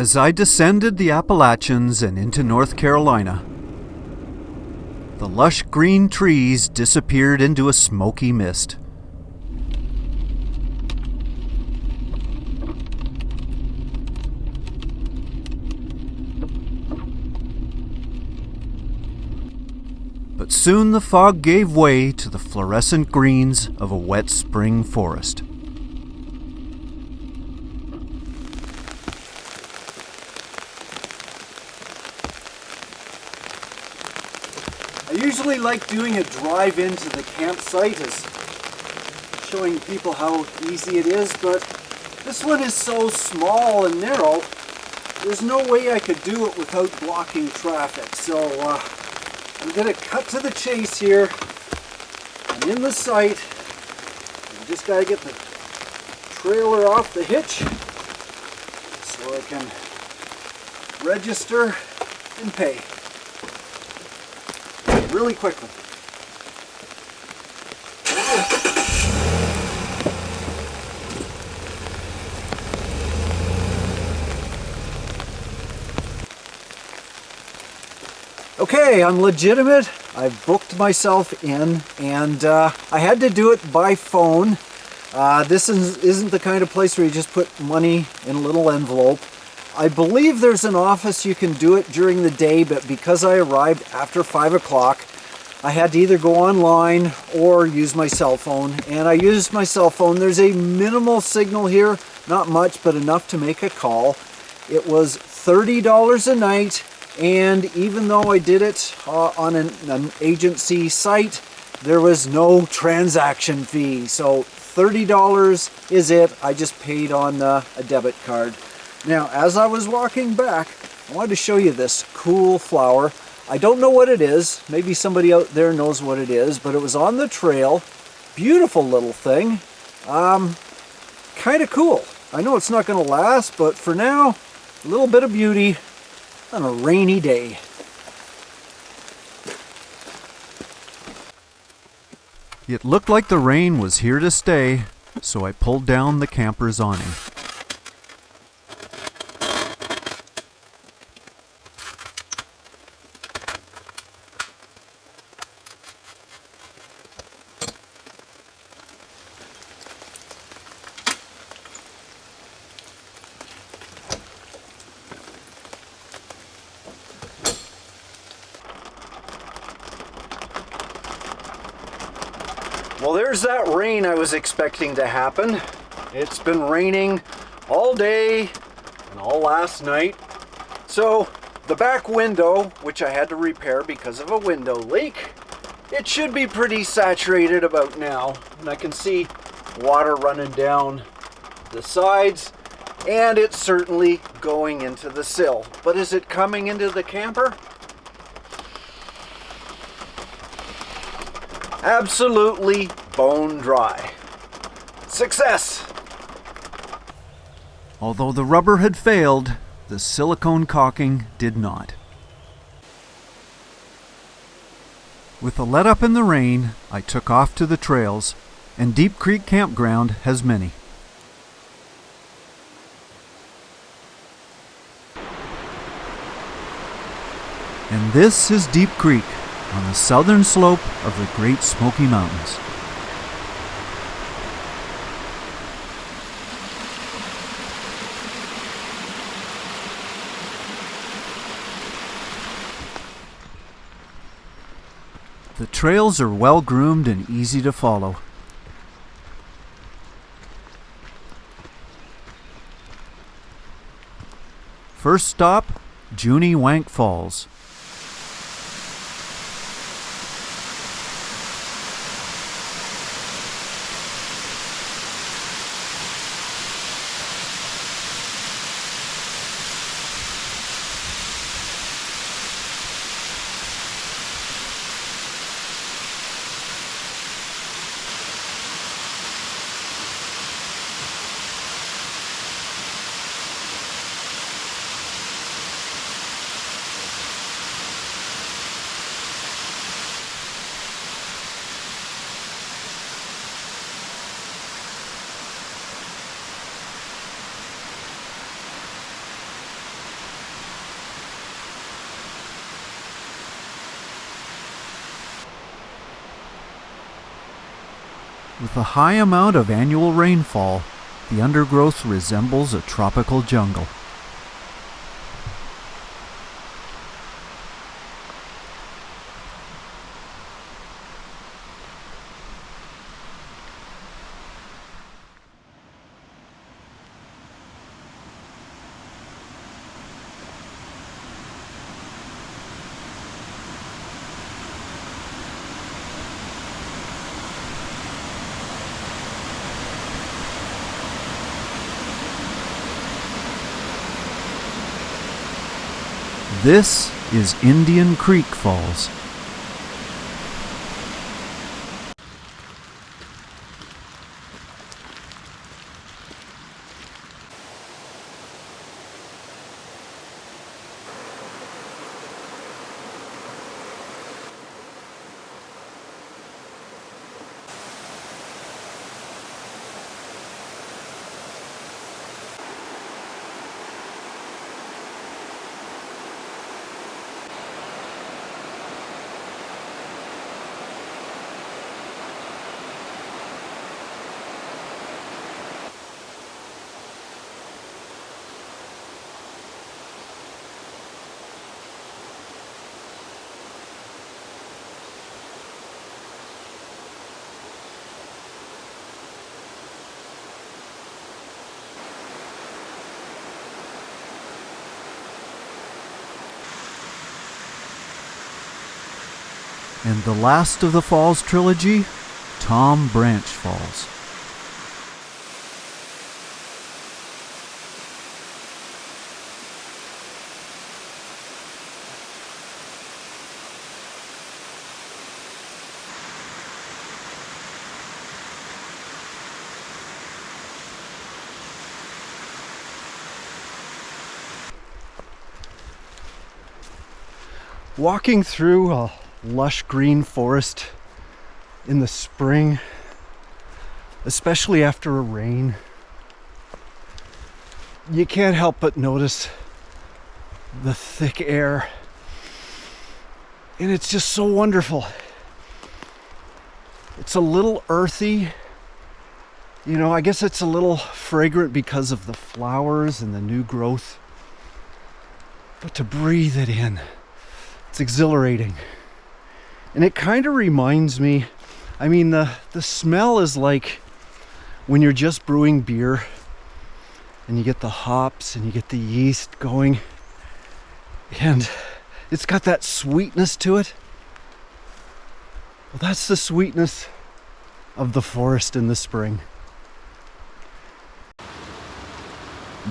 As I descended the Appalachians and into North Carolina, the lush green trees disappeared into a smoky mist. But soon the fog gave way to the fluorescent greens of a wet spring forest. I usually like doing a drive into the campsite as showing people how easy it is, but this one is so small and narrow, there's no way I could do it without blocking traffic. So I'm going to cut to the chase here. I'm in the site. I just got to get the trailer off the hitch so I can register and pay really quickly. Okay, I'm legitimate. I've booked myself in, and I had to do it by phone. This isn't the kind of place where you just put money in a little envelope. I believe there's an office you can do it during the day, but because I arrived after 5 o'clock, I had to either go online or use my cell phone, and I used my cell phone. There's a minimal signal here, not much, but enough to make a call. It was $30 a night, and even though I did it on an agency site, there was no transaction fee. So $30 is it. I just paid on a debit card. Now, as I was walking back, I wanted to show you this cool flower. I don't know what it is. Maybe somebody out there knows what it is, but it was on the trail. Beautiful little thing. Kind of cool. I know it's not going to last, but for now, a little bit of beauty on a rainy day. It looked like the rain was here to stay, so I pulled down the camper's awning. Well, there's that rain I was expecting to happen. It's been raining all day and all last night. So the back window, which I had to repair because of a window leak, it should be pretty saturated about now. And I can see water running down the sides, and it's certainly going into the sill. But is it coming into the camper? Absolutely bone dry. Success! Although the rubber had failed, the silicone caulking did not. With a let up in the rain, I took off to the trails, and Deep Creek Campground has many. And this is Deep Creek, on the southern slope of the Great Smoky Mountains. The trails are well groomed and easy to follow. First stop, Junie Wank Falls. With a high amount of annual rainfall, the undergrowth resembles a tropical jungle. This is Indian Creek Falls. And the last of the Falls trilogy, Tom Branch Falls. Walking through a lush green forest in the spring, especially after a rain, you can't help but notice the thick air, and it's just so wonderful. It's a little earthy, you know, I guess it's a little fragrant because of the flowers and the new growth, but to breathe it in, it's exhilarating. And it kind of reminds me, I mean, the smell is like when you're just brewing beer and you get the hops and you get the yeast going, and it's got that sweetness to it. Well, that's the sweetness of the forest in the spring.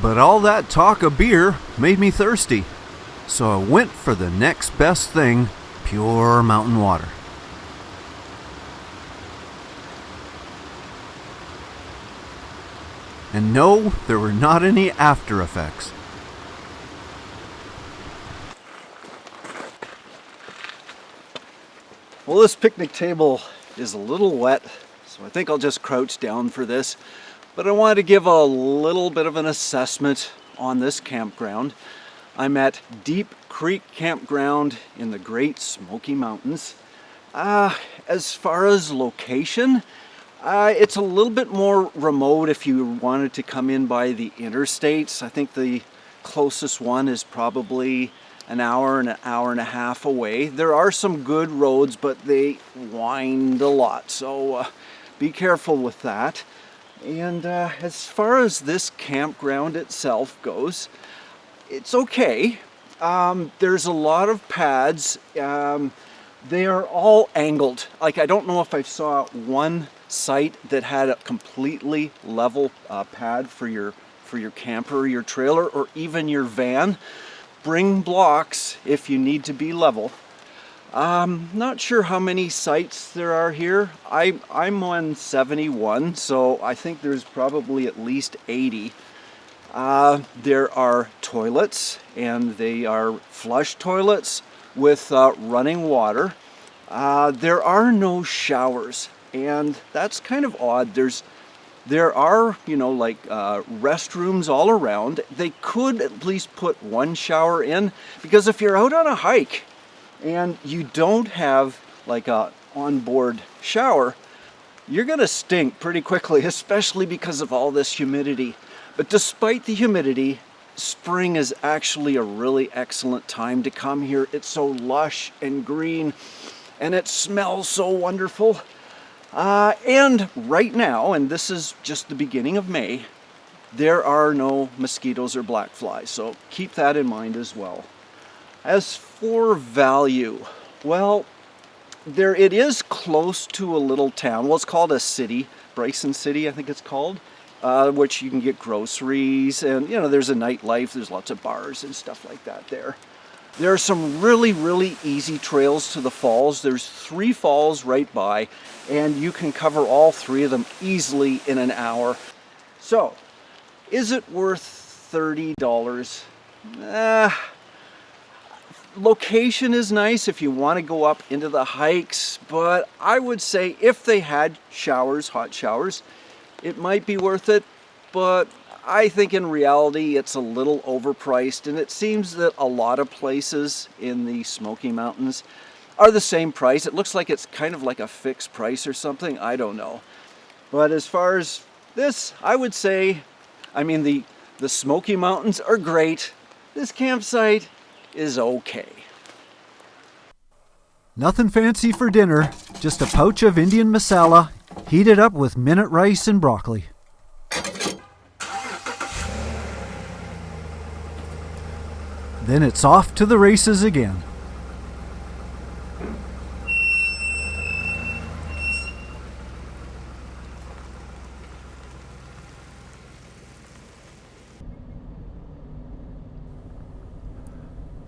But all that talk of beer made me thirsty, so I went for the next best thing, pure mountain water. And no, there were not any after effects. Well, this picnic table is a little wet, so I think I'll just crouch down for this. But I wanted to give a little bit of an assessment on this campground. I'm at Deep Creek Campground in the Great Smoky Mountains. As far as location, it's a little bit more remote if you wanted to come in by the interstates. I think the closest one is probably an hour and a half away. There are some good roads, but they wind a lot, so be careful with that. And as far as this campground itself goes, it's okay. There's a lot of pads. They are all angled. Like, I don't know if I saw one site that had a completely level pad for your camper or your trailer or even your van. Bring blocks if you need to be level. Not sure how many sites there are here. I'm on 71, so I think there's probably at least 80. There are toilets, and they are flush toilets with running water. There are no showers, and that's kind of odd. There are, you know, like restrooms all around. They could at least put one shower in, because if you're out on a hike and you don't have like a onboard shower, you're gonna stink pretty quickly, especially because of all this humidity. But despite the humidity, spring is actually a really excellent time to come here. It's so lush and green, and it smells so wonderful. And right now, and this is just the beginning of May, there are no mosquitoes or black flies, so keep that in mind as well. As for value, well, it is close to a little town. Well, it's called a city, Bryson City, I think it's called, which you can get groceries, and there's a nightlife. There's lots of bars and stuff like that there. There are some really, really easy trails to the falls. There's 3 falls right by, and you can cover all 3 of them easily in an hour. So, is it worth $30? Location is nice if you want to go up into the hikes, but I would say if they had showers, hot showers, it might be worth it, but I think in reality it's a little overpriced, and it seems that a lot of places in the Smoky Mountains are the same price. It looks like it's kind of like a fixed price or something, I don't know. But as far as this, I would say, the Smoky Mountains are great. This campsite is okay. Nothing fancy for dinner, just a pouch of Indian masala, heated up with minute rice and broccoli. Then it's off to the races again.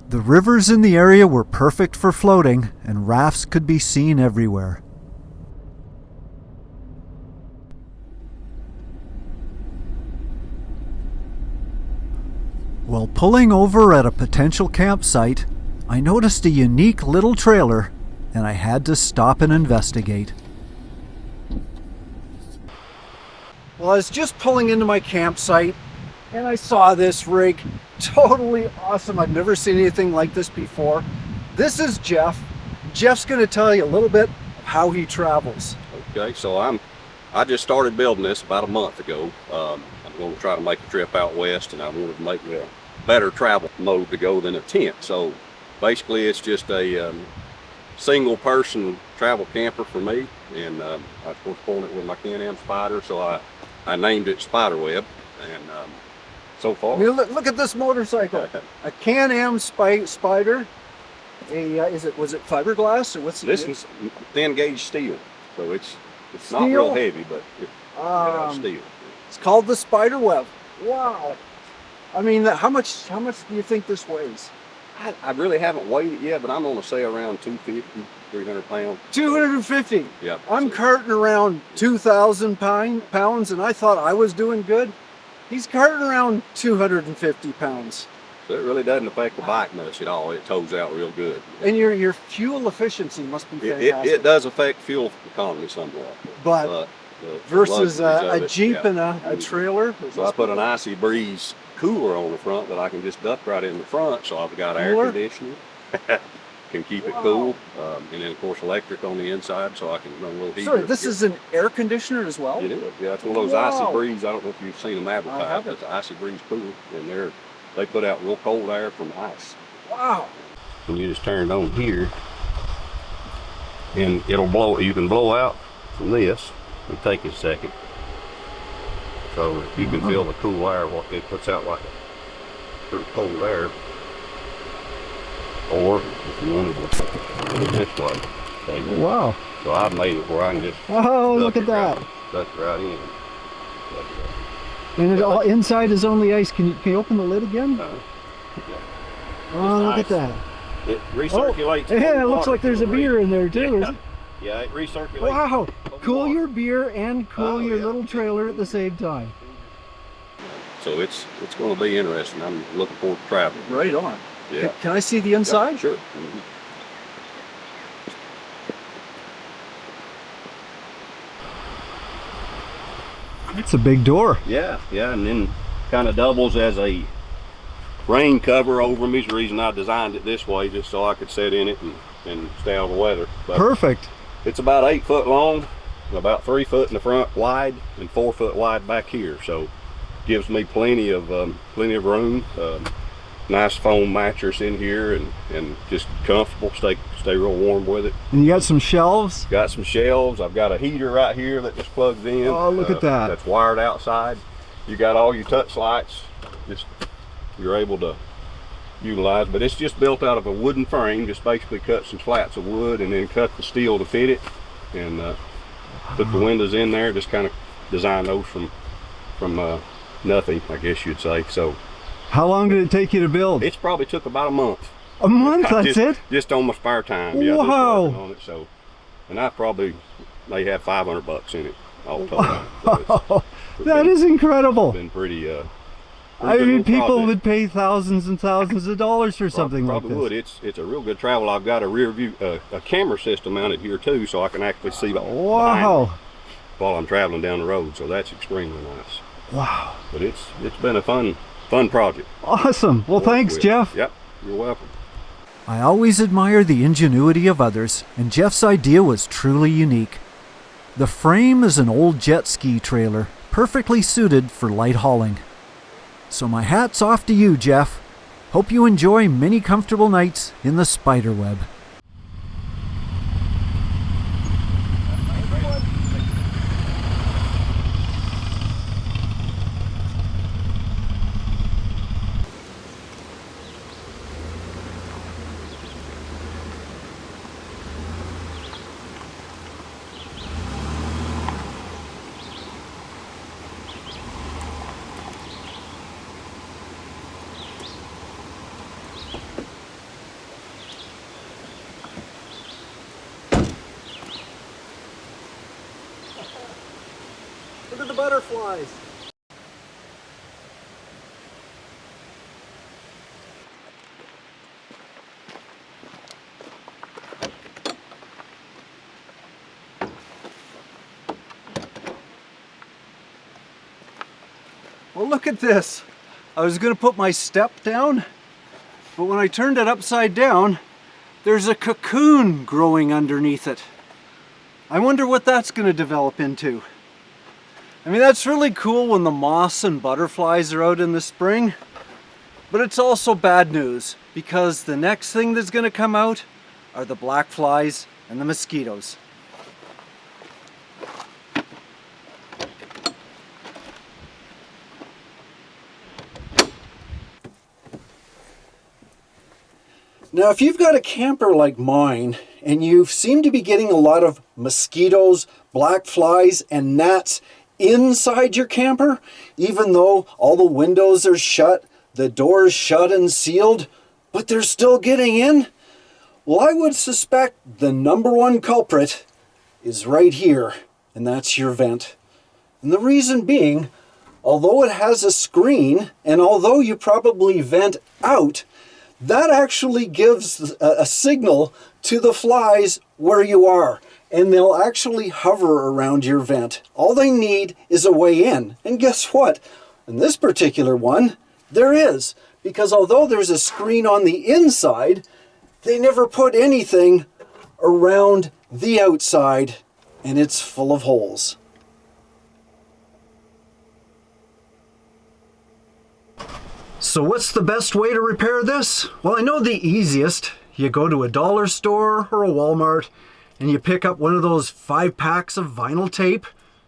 The rivers in the area were perfect for floating, and rafts could be seen everywhere. While pulling over at a potential campsite, I noticed a unique little trailer, and I had to stop and investigate. Well, I was just pulling into my campsite, and I saw this rig. Totally awesome. I've never seen anything like this before. This is Jeff. Jeff's going to tell you a little bit of how he travels. Okay, so I just started building this about a month ago. I'm going to try to make a trip out west, and I wanted to make a better travel mode to go than a tent. So basically it's just a single person travel camper for me, and I was pulling it with my Can-Am Spyder, so I named it Spiderweb, and so far. Look at this motorcycle. A Can-Am Spyder. Was it fiberglass or what's it? This is thin gauge steel, so it's steel? not real heavy, but steel. It's called the Spiderweb. Wow. How much do you think this weighs? I really haven't weighed it yet, but I'm going to say around 250, 300 pounds. 250? Yeah. I'm carting around 2,000 pounds, and I thought I was doing good. He's carting around 250 pounds. So it really doesn't affect the bike much at all. It tows out real good. And your fuel efficiency must be fantastic. It does affect fuel economy somewhat. But versus a Jeep and a trailer? So I put an Icy Breeze cooler on the front that I can just duck right in the front, so I've got air conditioning. Can keep it cool, and then of course electric on the inside, so I can run a little heater. Sorry, this is an air conditioner as well? It is, yeah. It's one of those Icy Breeze. I don't know if you've seen them advertised. It's an Icy Breeze cooler, and they put out real cold air from ice. Wow. And you just turn it on here, and it'll blow. You can blow out from this. It'll take a second. So you can feel the cool air. It puts out like pretty cold air. Or if you wanted to do it this way. Okay. Wow. So I've made it where I can just look at that. Duck right in. And it all inside is only ice. Can you open the lid again? Yeah. Oh, look at that. It recirculates. Yeah, it looks like there's a beer in there too. Yeah, it recirculates. Wow. Cool your beer and cool your little trailer at the same time. So it's going to be interesting. I'm looking forward to traveling. Right on. Yeah. Can I see the inside? Yeah, sure. It's a big door. Yeah, and then kind of doubles as a rain cover over me. Is the reason I designed it this way, just so I could sit in it and stay out of the weather. But perfect. It's about 8 foot long, about 3 foot in the front wide and 4 foot wide back here. So gives me plenty of room. Nice foam mattress in here and just comfortable. Stay real warm with it. And you got some shelves? Got some shelves. I've got a heater right here that just plugs in. Oh, look at that. That's wired outside. You got all your touch lights. You're able to utilize, but it's just built out of a wooden frame. Just basically cut some slats of wood and then cut the steel to fit it, and put the windows in there. Just kind of designed those from nothing, I guess you'd say. So how long did it take you to build? it's probably took about a month. A month? That's it? Just on my spare time. Wow. Yeah, just working on it. So, and I probably may have $500 in it all told. So that is incredible. Been pretty. I mean, people would pay thousands and thousands of dollars for something like this. Probably would. It's a real good travel. I've got a rear view, a camera system mounted here too, so I can actually see behind me while I'm traveling down the road. So that's extremely nice. Wow. But it's been a fun project. Awesome. Well, thanks, Jeff. Yep. You're welcome. I always admire the ingenuity of others, and Jeff's idea was truly unique. The frame is an old jet ski trailer, perfectly suited for light hauling. So my hat's off to you, Jeff. Hope you enjoy many comfortable nights in the spider web. Look at the butterflies. Well, look at this. I was going to put my step down, but when I turned it upside down, there's a cocoon growing underneath it. I wonder what that's going to develop into. I mean, that's really cool when the moths and butterflies are out in the spring, but it's also bad news because the next thing that's going to come out are the black flies and the mosquitoes. Now, if you've got a camper like mine and you seem to be getting a lot of mosquitoes, black flies, and gnats inside your camper, even though all the windows are shut, the doors shut and sealed, but they're still getting in, well, I would suspect the number one culprit is right here, and that's your vent. And the reason being, although it has a screen, and although you probably vent out, that actually gives a signal to the flies where you are, and they'll actually hover around your vent. All they need is a way in. And guess what? In this particular one, there is. Because although there's a screen on the inside, they never put anything around the outside, and it's full of holes. So what's the best way to repair this? Well, I know the easiest. You go to a dollar store or a Walmart and you pick up one of those 5 packs of vinyl tape.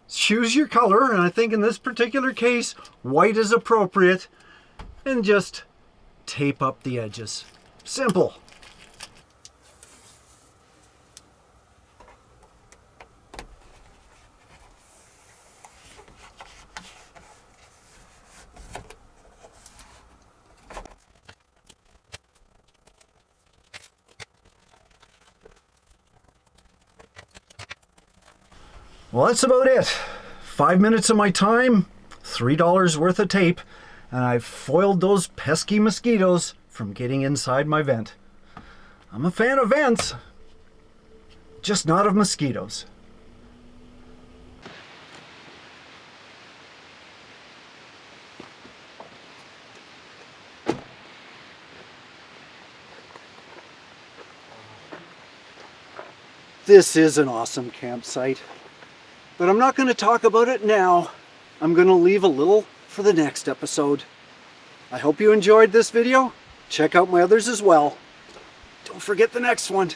Choose your color, and I think in this particular case, white is appropriate, and just tape up the edges. Simple. Well, that's about it. 5 minutes of my time, $3 worth of tape, and I've foiled those pesky mosquitoes from getting inside my vent. I'm a fan of vents, just not of mosquitoes. This is an awesome campsite. But I'm not going to talk about it now. I'm going to leave a little for the next episode. I hope you enjoyed this video. Check out my others as well. Don't forget the next one.